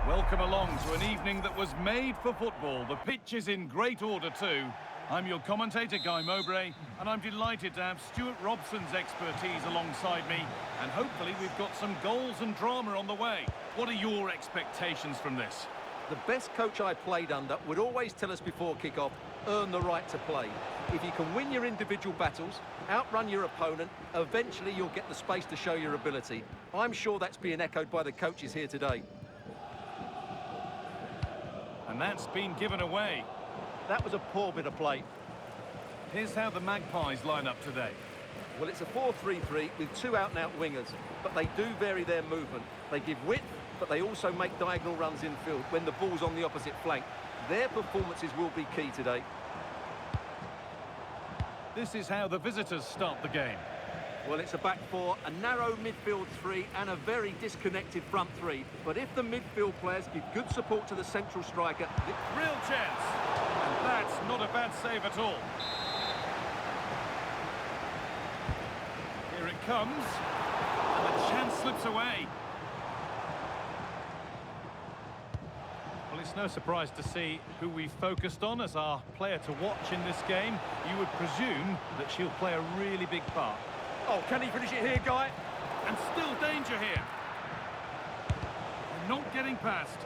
Welcome along to an evening that was made for football. The pitch is in great order too. I'm your commentator, Guy Mowbray, and I'm delighted to have Stuart Robson's expertise alongside me, and hopefully we've got some goals and drama on the way. What are your expectations from this? The best coach I played under would always tell us before kick-off, earn the right to play. If you can win your individual battles, outrun your opponent, eventually you'll get the space to show your ability. I'm sure that's being echoed by the coaches here today. And that's been given away. That was a poor bit of play. Here's how the Magpies line up today. Well, it's a 4-3-3 with two out-and-out wingers, but they do vary their movement. They give width, but they also make diagonal runs infield when the ball's on the opposite flank. Their performances will be key today. This is how the visitors start the game. Well, it's a back four, a narrow midfield three, and a very disconnected front three. But if the midfield players give good support to the central striker... Real chance! And that's not a bad save at all. Here it comes. And the chance slips away. Well, it's no surprise to see who we focused on as our player to watch in this game. You would presume that she'll play a really big part. Oh, can he finish it here, Guy? And still danger here. Not getting past.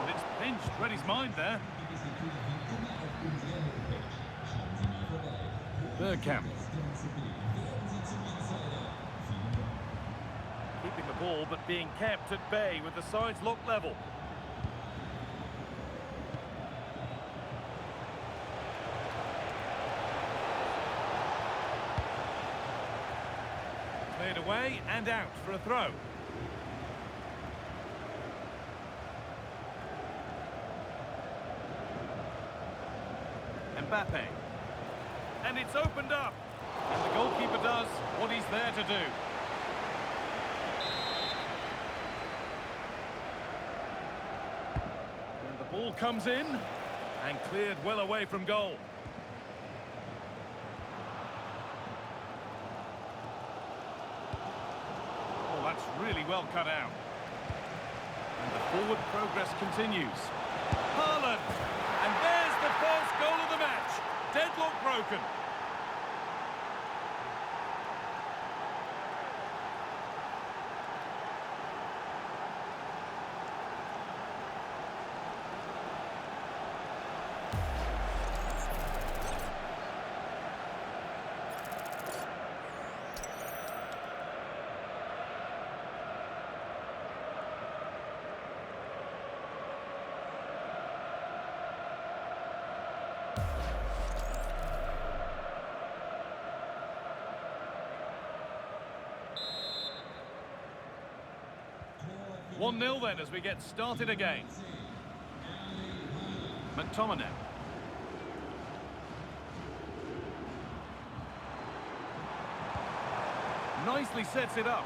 And it's pinched. Read his mind there. Bergkamp. Keeping the ball, but being kept at bay with the sides locked level. Cleared away and out for a throw. Mbappe. And it's opened up. And the goalkeeper does what he's there to do. And the ball comes in and cleared well away from goal. That's really well cut out. And the forward progress continues. Haaland! And there's the first goal of the match. Deadlock broken. One 0 then as we get started again. McTominay. Nicely sets it up.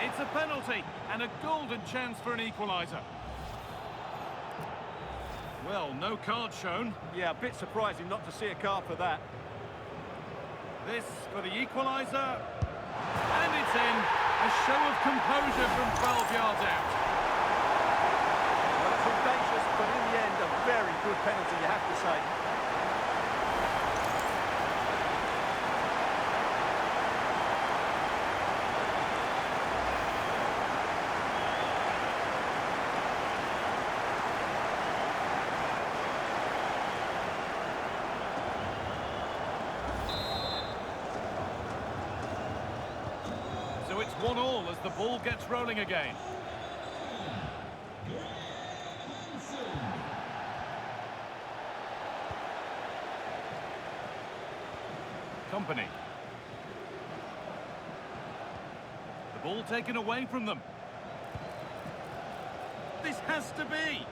It's a penalty and a golden chance for an equaliser. Well, no card shown. Yeah, a bit surprising not to see a card for that. This for the equaliser. And it's in. A show of composure from 12 yards out. Well, it's audacious, but in the end, a very good penalty, you have to say. So it's 1-1 as the ball gets rolling again. Kompany. The ball taken away from them. This has to be.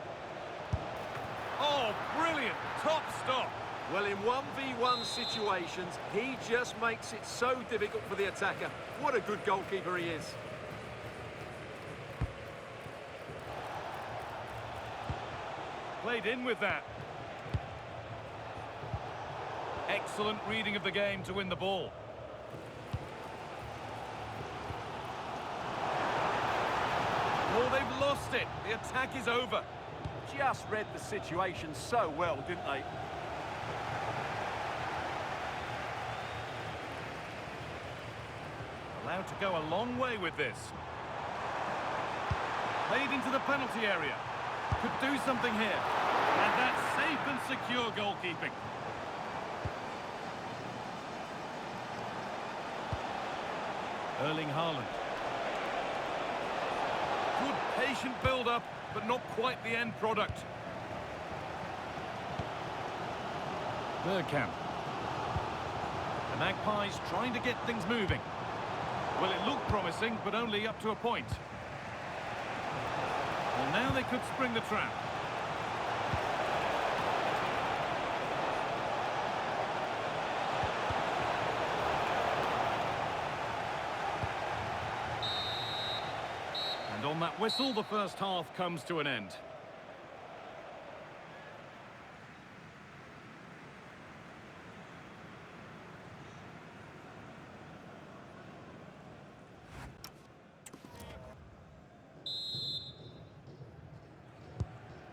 Oh, brilliant. Top stop. Well, in 1v1 situations, he just makes it so difficult for the attacker. What a good goalkeeper he is. Played in with that. Excellent reading of the game to win the ball. Oh, they've lost it. The attack is over. Just read the situation so well, didn't they? Allowed to go a long way with this. Played into the penalty area. Could do something here. And that's safe and secure goalkeeping. Erling Haaland. Good patient build-up, but not quite the end product. Bergkamp. The Magpies trying to get things moving. Well, it looked promising, but only up to a point. Well, now they could spring the trap. And on that whistle, the first half comes to an end.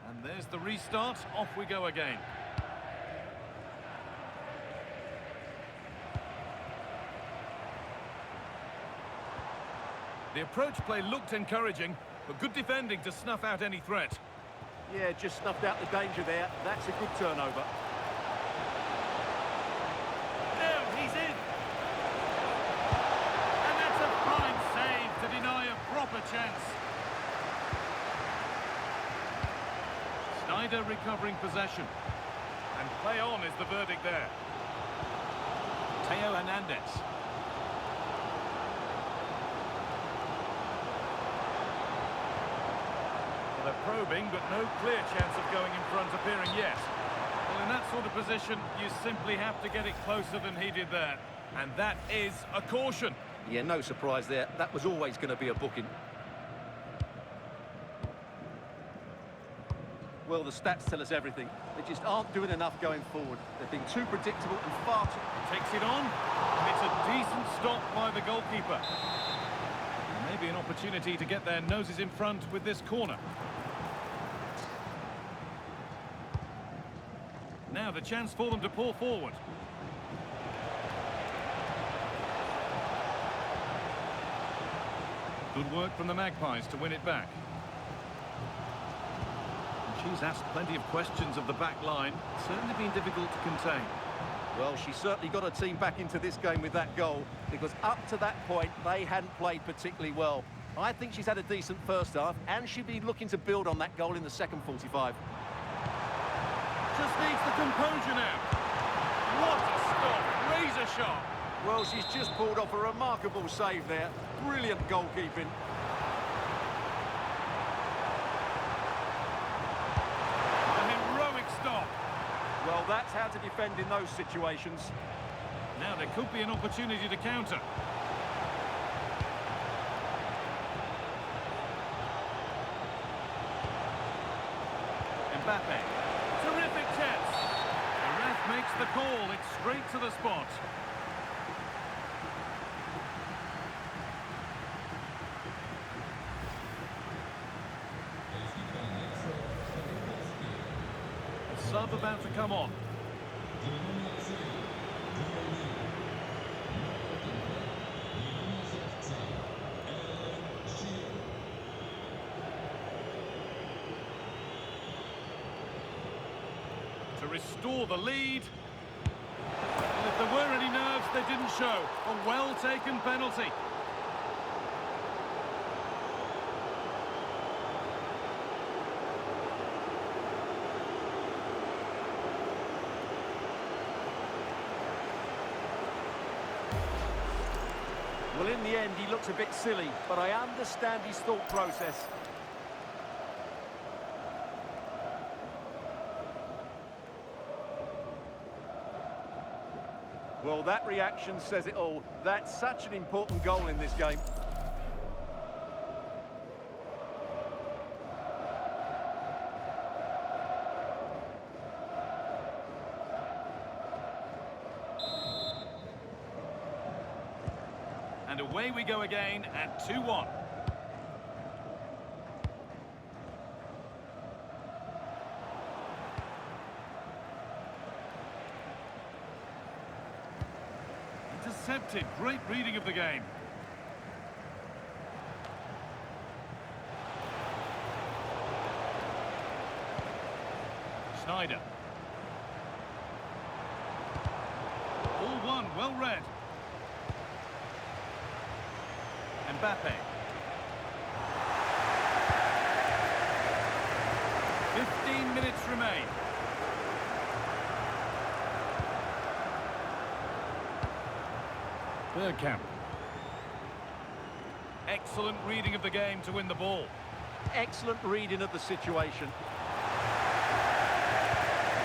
And there's the restart. Off we go again. The approach play looked encouraging, but good defending to snuff out any threat. Yeah, just snuffed out the danger there. That's a good turnover. Now he's in. And that's a fine save to deny a proper chance. Sneijder recovering possession. And play on is the verdict there. Theo Hernandez. They're probing, but no clear chance of going in front appearing yet. Well, in that sort of position, you simply have to get it closer than he did there. And that is a caution. Yeah, no surprise there. That was always going to be a booking. Well, the stats tell us everything. They just aren't doing enough going forward. They've been too predictable and far too... Takes it on, and it's a decent stop by the goalkeeper. Maybe an opportunity to get their noses in front with this corner. Now the chance for them to pour forward. Good work from the Magpies to win it back. And she's asked plenty of questions of the back line. Certainly been difficult to contain. Well, she certainly got her team back into this game with that goal, because up to that point, they hadn't played particularly well. I think she's had a decent first half, and she'll be looking to build on that goal in the second 45. Just needs the composure now. What a stop, razor sharp. Well, she's just pulled off a remarkable save there. Brilliant goalkeeping. A heroic stop. Well, that's how to defend in those situations. Now there could be an opportunity to counter. Mbappe. Terrific chance. The ref makes the call. It's straight to the spot. A sub about to come on. To restore the lead. And if there were any nerves, they didn't show. A well-taken penalty. Well, in the end, he looks a bit silly, but I understand his thought process. Well, that reaction says it all. That's such an important goal in this game. And away we go again at 2-1. Intercepted. Great reading of the game. Schneider. All one, well read. Mbappe. 15 minutes remain. Bergkamp. Excellent reading of the game to win the ball. Excellent reading of the situation.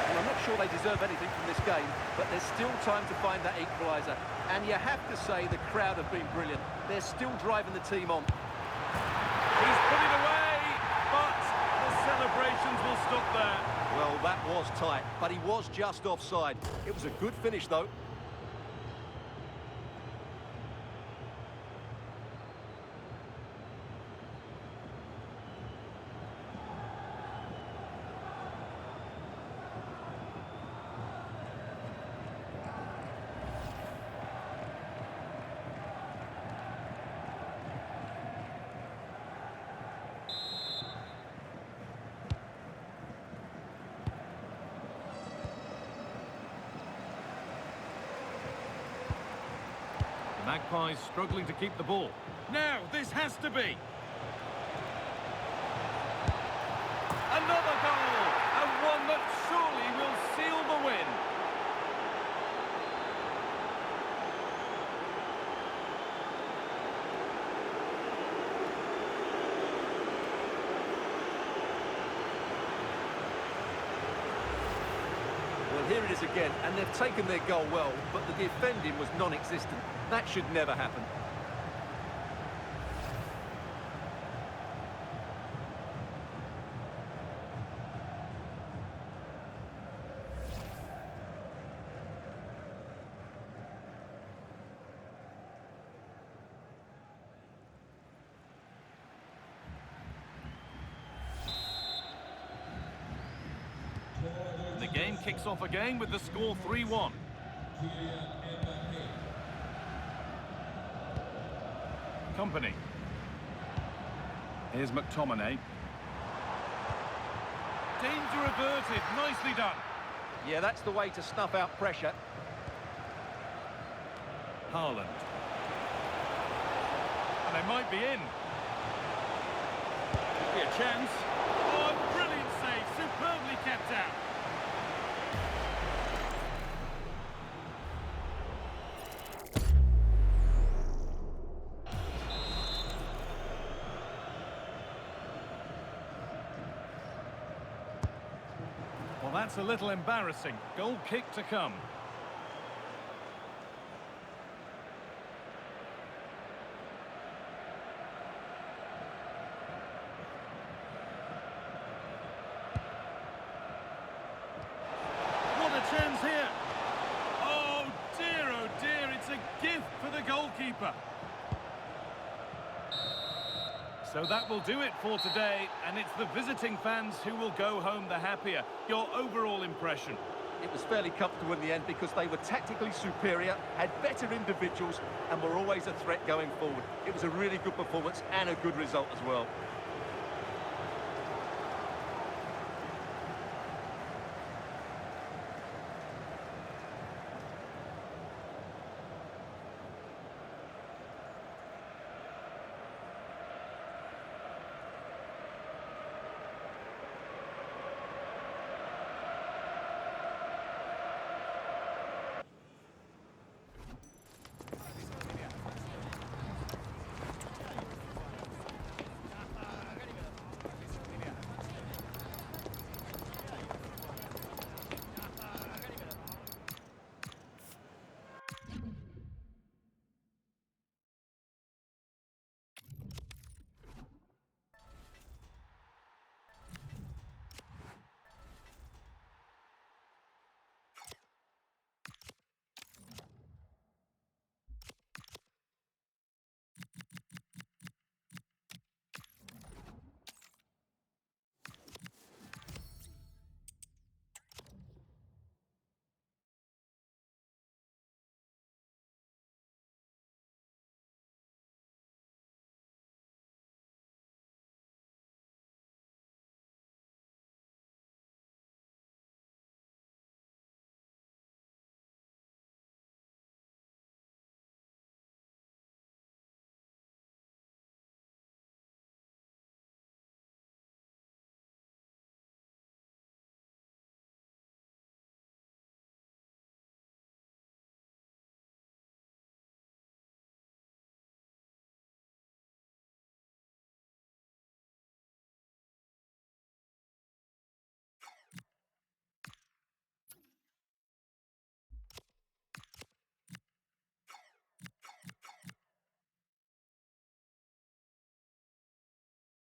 Well, I'm not sure they deserve anything from this game, but there's still time to find that equaliser. And you have to say the crowd have been brilliant. They're still driving the team on. He's put it away, but the celebrations will stop there. Well, that was tight, but he was just offside. It was a good finish, though. Magpies struggling to keep the ball. Now, this has to be. Another goal! And one that surely will seal the win. Well, here it is again, and they've taken their goal well, but the defending was non-existent. That should never happen. The game kicks off again with the score 3-1. Company. Here's McTominay. Danger averted. Nicely done. Yeah, that's the way to snuff out pressure. Haaland. And they might be in. Could be a chance. Oh, a brilliant save. Superbly kept out. Well, that's a little embarrassing. Goal kick to come. What a chance here. Oh dear, it's a gift for the goalkeeper. So that will do it for today, and it's the visiting fans who will go home the happier. Your overall impression? It was fairly comfortable in the end because they were tactically superior, had better individuals, and were always a threat going forward. It was a really good performance and a good result as well.